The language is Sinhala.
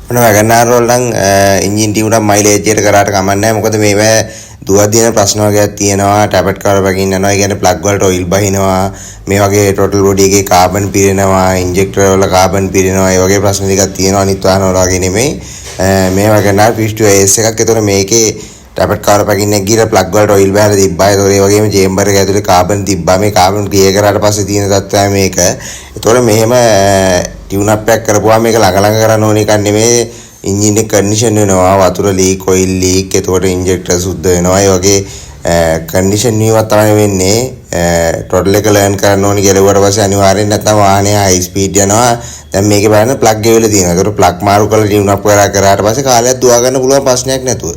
මොන වැගනාර වල නම් එන්ජින් ටියුන් එක මයිලේජ් එකට කරාට කමන්නේ නැහැ. මොකද මේවා දුවක් දින ප්‍රශ්න වර්ගයක් තියෙනවා. ටැබ්ලට් කවර් බගින් යනවා. ඒ කියන්නේ ප්ලග් වලට ඔයිල් බහිනවා. මේ වගේ ටෝටල් බොඩි එකේ කාබන් පිරෙනවා. ඉන්ජෙක්ටර් වල කාබන් පිරෙනවා. ඒ වගේ ප්‍රශ්න ටිකක් තියෙනවා. අනිත් වාහන වල වගේ නෙමෙයි. මේ වැගනාර 50 AS එකක්. ඒතකොට මේකේ ටැබ්ලට් කවර් බගින් එක ගිහලා ප්ලග් වලට ඔයිල් බහලා තිබ්බා. ඒතකොට ඒ වගේම චේම්බර් එක ඇතුලේ කාබන් තිබ්බා. මේ කාබන් ක්ලියර් කරාට පස්සේ තියෙන තත්ත්වය මේක. ඒතකොට මෙහෙම ටියුන් අප් එකක් කරපුවාම මේක ළඟ කරන්න ඕන එකක් නෙමෙයි. ඉන්ජින් එක කන්ඩිෂන් වෙනවා, වතුර ලීක්, ඔයිල් ලීක්, එතකොට ඉන්ජෙක්ටර් සුද්ධ වෙනවා. ඒ වගේ කන්ඩිෂන් වීමක් තමයි වෙන්නේ. ටොටල් එක ලර්න් කරන්න ඕනි කියලා පස්සේ අනිවාර්යෙන් නැත්නම් වාහනේ හයි ස්පීඩ් යනවා. දැන් මේකේ බලන්න ප්ලග් ගෙවිලා තියෙනවා. ඒතකොට ප්ලග් මාරු කරලා ටියුන් අප් කරාට පස්සේ කාලයක් දුවා ගන්න පුළුවන් ප්‍රශ්නයක් නැතුව.